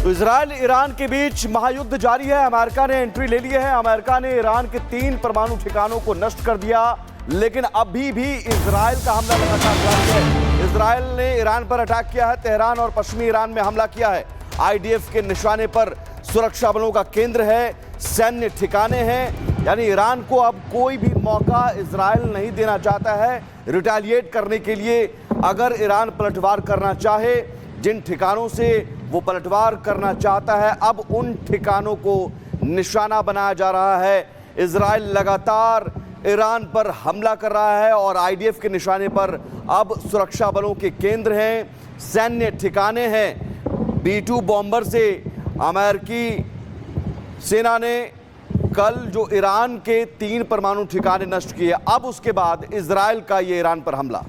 तो Israel Iran के बीच महायुद्ध जारी है। अमेरिका ने एंट्री ले ली है। अमेरिका ने ईरान के 3 परमाणु ठिकानों को नष्ट कर दिया, लेकिन अभी भी इजराइल का हमला लगातार जारी है। इजराइल ने ईरान पर अटैक किया है। तेहरान और पश्चिमी ईरान में हमला किया है। आईडीएफ के निशाने पर सुरक्षा बलों का केंद्र है, सैन्य ठिकाने हैं। यानी ईरान को अब कोई भी मौका इजराइल नहीं देना चाहता है रिटेलिएट करने के लिए। अगर ईरान पलटवार करना चाहे, जिन ठिकानों से वो पलटवार करना चाहता है, अब उन ठिकानों को निशाना बनाया जा रहा है। इजराइल लगातार ईरान पर हमला कर रहा है और आईडीएफ के निशाने पर अब सुरक्षा बलों के केंद्र हैं, सैन्य ठिकाने हैं। B-2 बॉम्बर से अमेरिकी सेना ने कल जो ईरान के 3 परमाणु ठिकाने नष्ट किए, अब उसके बाद इजराइल का ये ईरान पर हमला।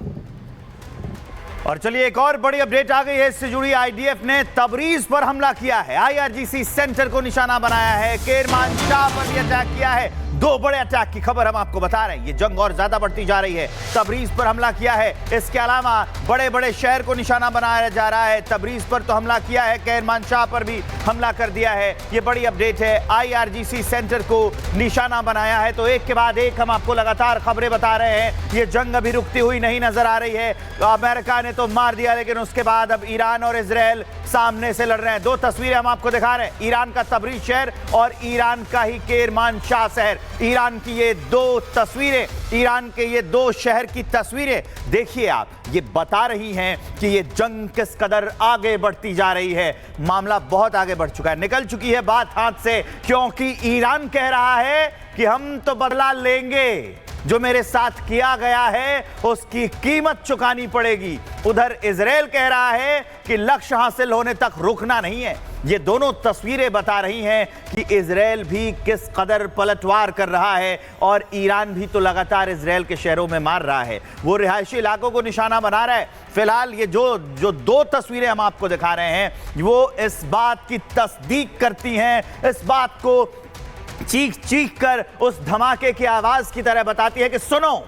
और चलिए एक और बड़ी अपडेट आ गई है, इससे जुड़ी। आईडीएफ ने तबरीज पर हमला किया है। आईआरजीसी सेंटर को निशाना बनाया है। केरमान शाह पर भी अटैक किया है। 2 बड़े अटैक की खबर हम आपको बता रहे हैं। ये जंग और ज्यादा बढ़ती जा रही है। तबरीज पर हमला किया है। इसके अलावा बड़े बड़े शहर को निशाना बनाया जा रहा है। तबरीज पर तो हमला किया है, केरमान शाह पर भी हमला कर दिया है। ये बड़ी अपडेट है। आईआरजीसी सेंटर को निशाना बनाया है। तो एक के बाद एक हम आपको लगातार खबरें बता रहे हैं। ये जंग अभी रुकती हुई नहीं नजर आ रही है। अमेरिका ने तो मार दिया, लेकिन उसके बाद अब ईरान और इजराइल सामने से लड़ रहे हैं। 2 तस्वीरें हम आपको दिखा रहे हैं, ईरान का तबरीज शहर और ईरान का ही केरमान शाह शहर। ईरान की ये 2 तस्वीरें, ईरान के ये 2 शहर की तस्वीरें देखिए आप। ये बता रही हैं कि ये जंग किस कदर आगे बढ़ती जा रही है। मामला बहुत आगे बढ़ चुका है, निकल चुकी है बात हाथ से, क्योंकि ईरान कह रहा है कि हम तो बदला लेंगे। जो मेरे साथ किया गया है उसकी कीमत चुकानी पड़ेगी। उधर इजराइल कह रहा है कि लक्ष्य हासिल होने तक रुकना नहीं है। ये दोनों तस्वीरें बता रही हैं कि इजराइल भी किस कदर पलटवार कर रहा है और ईरान भी तो लगातार इजराइल के शहरों में मार रहा है। वो रिहायशी इलाकों को निशाना बना रहा है। फिलहाल ये जो 2 तस्वीरें हम आपको दिखा रहे हैं, वो इस बात की तस्दीक करती हैं, इस बात को चीख चीख कर उस धमाके की आवाज की तरह बताती है कि सुनो,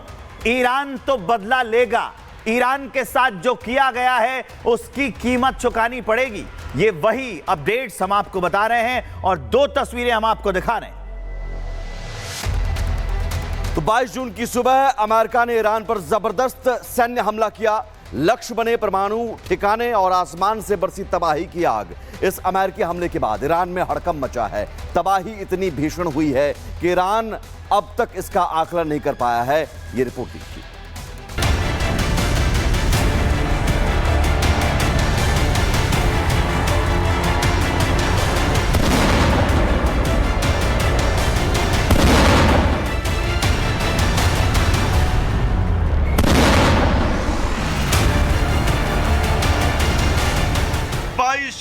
ईरान तो बदला लेगा। ईरान के साथ जो किया गया है उसकी कीमत चुकानी पड़ेगी। ये वही अपडेट्स हम आपको बता रहे हैं और 2 तस्वीरें हम आपको दिखा रहे हैं। तो 22 जून की सुबह अमेरिका ने ईरान पर जबरदस्त सैन्य हमला किया। लक्ष्य बने परमाणु ठिकाने और आसमान से बरसी तबाही की आग। इस अमेरिकी हमले के बाद ईरान में हड़कंप मचा है। तबाही इतनी भीषण हुई है कि ईरान अब तक इसका आकलन नहीं कर पाया है। ये रिपोर्ट देखिए।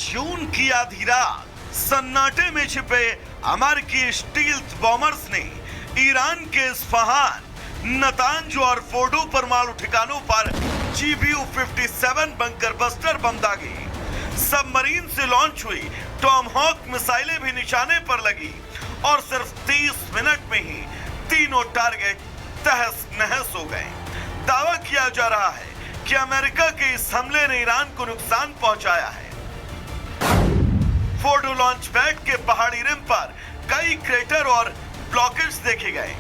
जून की आधी रात सन्नाटे में छिपे अमेरिकी स्टील्थ बॉम्बर्स ने ईरान के इस्फहान, नतांज और फोर्डो परमाणु ठिकानों पर GBU-57 बंकर बस्टर बम दागे। सबमरीन से लॉन्च हुई टॉमहॉक मिसाइलें भी निशाने पर लगी और सिर्फ 30 मिनट में ही तीनों टारगेट तहस नहस हो गए। दावा किया जा रहा है कि अमेरिका के इस हमले ने ईरान को नुकसान पहुंचाया है। फोर्डो लॉन्च पैड के पहाड़ी रिम पर कई क्रेटर और ब्लॉकेज देखे गए।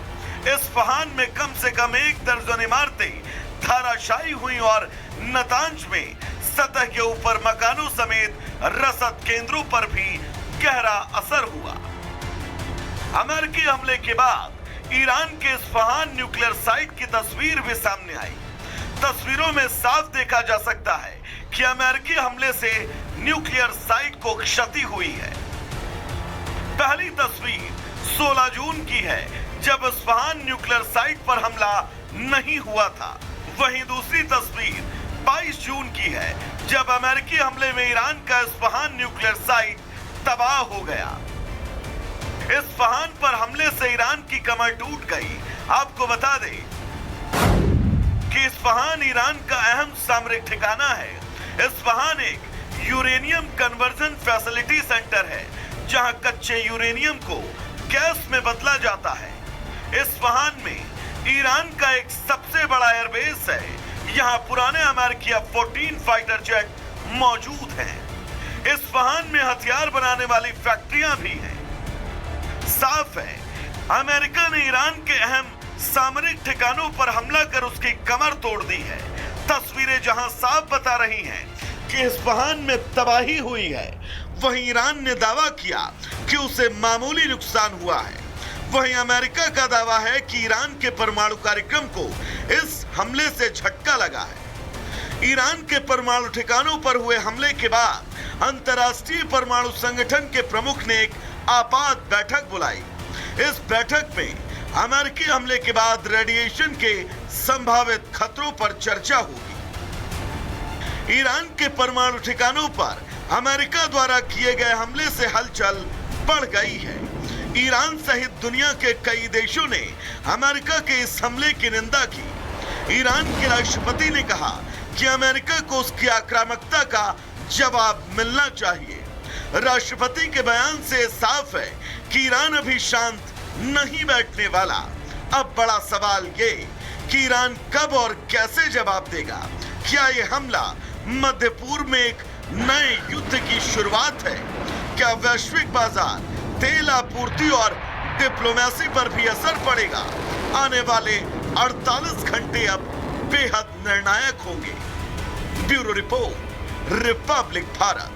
इस्फहान में कम से कम 1 दर्जन इमारतें धराशायी हुई और नतांज में सतह के ऊपर मकानों समेत रसद केंद्रों पर भी गहरा असर हुआ। अमेरिकी हमले के बाद ईरान के इस्फहान न्यूक्लियर साइट की तस्वीर भी सामने आई। तस्वीरों में साफ देखा जा सकता है कि अमेरिकी हमले से न्यूक्लियर साइट को क्षति हुई है। पहली तस्वीर 16 जून की है, जब इस्फहान न्यूक्लियर साइट पर हमला नहीं हुआ था। वहीं दूसरी तस्वीर 22 जून की है, जब अमेरिकी हमले में ईरान का इस्फहान न्यूक्लियर साइट तबाह हो गया। इस्फहान पर हमले से ईरान की कमर टूट गई। आपको बता दें कि इस्फहान ईरान का अहम सामरिक ठिकाना है। इस्फहान एक यूरेनियम कन्वर्जन फैसिलिटी सेंटर है, जहां कच्चे यूरेनियम को गैस में बदला जाता है। इस्फहान में ईरान का एक सबसे बड़ा एयरबेस है। यहां पुराने अमेरिकी F-14 फाइटर जेट मौजूद हैं। इस्फहान में हथियार बनाने वाली फैक्ट्रियां भी हैं। साफ है, अमेरिका ने ईरान के अहम सामरिक ठिकानों पर हमला कर उसकी कमर तोड़ दी है। तस्वीरें जहां साफ बता रही हैं कि इस्फहान में तबाही हुई है, वहीं ईरान ने दावा किया कि उसे मामूली नुकसान हुआ है। वहीं अमेरिका का दावा है कि ईरान के परमाणु कार्यक्रम को इस हमले से झटका लगा है। ईरान के परमाणु ठिकानों पर हुए हमले के बाद अंतर्राष्ट्रीय परमाणु संगठन के प्रमुख ने एक आपात बैठक बुलाई। इस बैठक में अमेरिकी हमले के बाद रेडिएशन के संभावित खतरों पर चर्चा होगी। ईरान के परमाणु ठिकानों पर अमेरिका द्वारा किए गए हमले से हलचल बढ़ गई है। ईरान सहित दुनिया के कई देशों ने अमेरिका के इस हमले की निंदा की। ईरान के राष्ट्रपति ने कहा कि अमेरिका को उसकी आक्रामकता का जवाब मिलना चाहिए। राष्ट्रपति के बयान से साफ है कि ईरान अभी शांत नहीं बैठने वाला। अब बड़ा सवाल ये कि ईरान कब और कैसे जवाब देगा। क्या यह हमला मध्य पूर्व में एक नए युद्ध की शुरुआत है? क्या वैश्विक बाजार, तेल आपूर्ति और डिप्लोमेसी पर भी असर पड़ेगा? आने वाले 48 घंटे अब बेहद निर्णायक होंगे। Bureau report, Republic Bharat.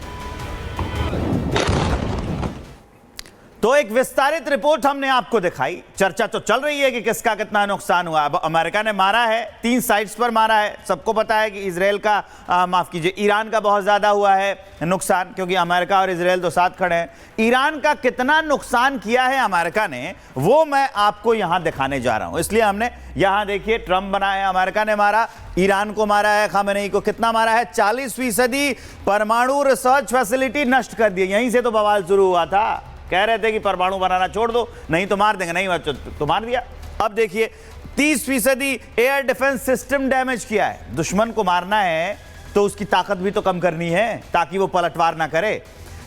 तो एक विस्तारित रिपोर्ट हमने आपको दिखाई। चर्चा तो चल रही है कि किसका कितना नुकसान हुआ। अब अमेरिका ने मारा है, 3 साइट्स पर मारा है। सबको पता है कि इजराइल का माफ कीजिए, ईरान का बहुत ज्यादा हुआ है नुकसान, क्योंकि अमेरिका और इजराइल तो साथ खड़े हैं। ईरान का कितना नुकसान किया है अमेरिका ने, वो मैं आपको यहां दिखाने जा रहा हूं। इसलिए हमने यहां देखिए, ट्रंप बना है, अमेरिका ने मारा, ईरान को मारा है, खामेनेई को कितना मारा है, 40% परमाणु रिसर्च फैसिलिटी नष्ट कर दी। यहीं से तो बवाल शुरू हुआ था। कह रहे थे कि परमाणु बनाना छोड़ दो, नहीं तो मार देंगे, नहीं तो मार दिया। अब देखिए, 30% एयर डिफेंस सिस्टम डैमेज किया है। दुश्मन को मारना है तो उसकी ताकत भी तो कम करनी है ताकि वो पलटवार ना करे।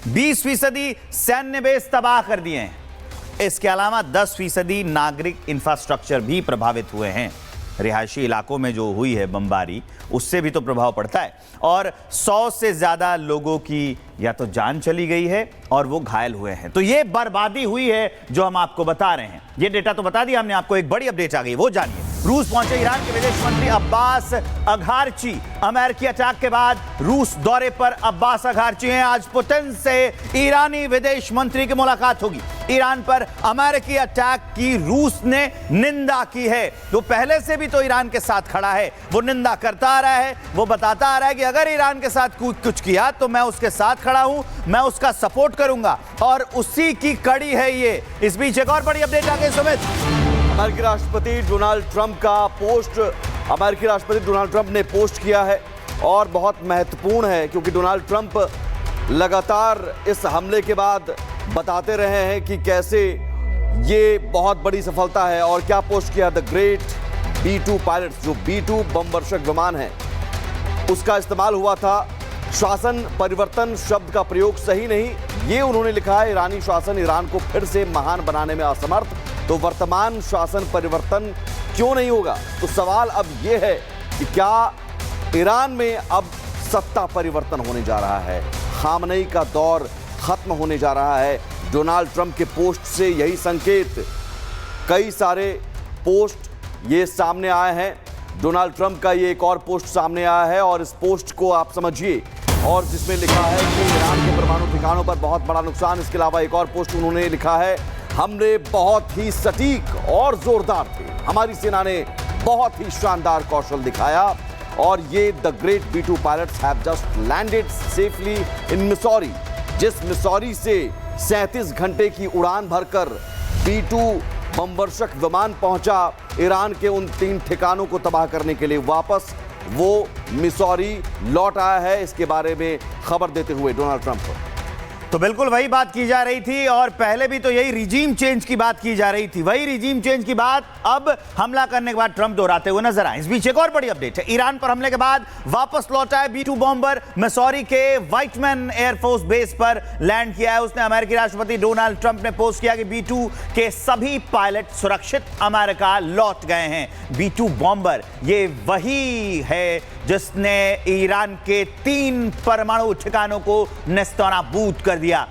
20% सैन्य बेस तबाह कर दिए हैं। इसके अलावा 10% नागरिक इंफ्रास्ट्रक्चर भी प्रभावित हुए हैं। रिहायशी इलाकों में जो हुई है बमबारी, उससे भी तो प्रभाव पड़ता है। और 100 से ज्यादा लोगों की या तो जान चली गई है और वो घायल हुए हैं। तो ये बर्बादी हुई है जो हम आपको बता रहे हैं। ये डेटा तो बता दिया हमने आपको। एक बड़ी अपडेट आ गई, वो जानिए। रूस पहुंचे ईरान के विदेश मंत्री अब्बास अघारची। अमेरिकी अटैक के बाद रूस दौरे पर अब्बास अघारची हैं। आज पुतिन से ईरानी विदेश मंत्री की मुलाकात होगी। ईरान पर अमेरिकी अटैक की रूस ने निंदा की है। वो पहले से भी तो ईरान के साथ खड़ा है, वो निंदा करता आ रहा है, वो बताता आ रहा है कि अगर ईरान के साथ कुछ किया तो मैं उसके साथ खड़ा हूं, मैं उसका सपोर्ट करूंगा। और उसी की कड़ी है ये। इस बीच एक और बड़ी अपडेट आ गई सुमित। अमेरिकी राष्ट्रपति डोनाल्ड ट्रंप का पोस्ट अमेरिकी राष्ट्रपति डोनाल्ड ट्रंप ने पोस्ट किया है और बहुत महत्वपूर्ण है, क्योंकि डोनाल्ड ट्रंप लगातार इस हमले के बाद बताते रहे हैं कि कैसे ये बहुत बड़ी सफलता है। और क्या पोस्ट किया, द ग्रेट B-2 पायलट्स, जो B-2 बमवर्षक विमान है, उसका इस्तेमाल हुआ था। शासन परिवर्तन शब्द का प्रयोग सही नहीं, ये उन्होंने लिखा है। ईरानी शासन ईरान को फिर से महान बनाने में असमर्थ, तो वर्तमान शासन परिवर्तन क्यों नहीं होगा? तो सवाल अब यह है कि क्या ईरान में अब सत्ता परिवर्तन होने जा रहा है? खामनेई का दौर खत्म होने जा रहा है। डोनाल्ड ट्रंप के पोस्ट से यही संकेत, कई सारे पोस्ट ये सामने आए हैं। डोनाल्ड ट्रंप का ये एक और पोस्ट सामने आया है और इस पोस्ट को आप समझिए, और जिसमें लिखा है कि ईरान के परमाणु ठिकानों पर बहुत बड़ा नुकसान। इसके अलावा एक और पोस्ट उन्होंने लिखा है, हमले बहुत ही सटीक और जोरदार थे, हमारी सेना ने बहुत ही शानदार कौशल दिखाया। और ये the great B-2 pilots have just landed safely in Missouri, जिस मिसौरी से 37 घंटे की उड़ान भरकर B-2 बमवर्षक विमान पहुंचा ईरान के उन 3 ठिकानों को तबाह करने के लिए। वापस वो मिसौरी लौट आया है। इसके बारे में खबर देते हुए डोनाल्ड ट्रंप, तो बिल्कुल वही बात की जा रही थी और पहले भी तो यही रिजीम चेंज की बात की जा रही थी। वही रिजीम चेंज की बात अब हमला करने के बाद ट्रंप दोहराते हुए नजर आए। इस बीच एक और बड़ी अपडेट है। ईरान पर हमले के बाद वापस लौटा है B-2 बॉम्बर। मिसौरी के वाइटमैन एयरफोर्स बेस पर लैंड किया है उसने। अमेरिकी राष्ट्रपति डोनाल्ड ट्रंप ने पोस्ट किया कि B-2 के सभी पायलट सुरक्षित अमेरिका लौट गए हैं। B-2 बॉम्बर ये वही है जिसने ईरान के 3 परमाणु ठिकानों को नेस्तनाबूद कर दिया।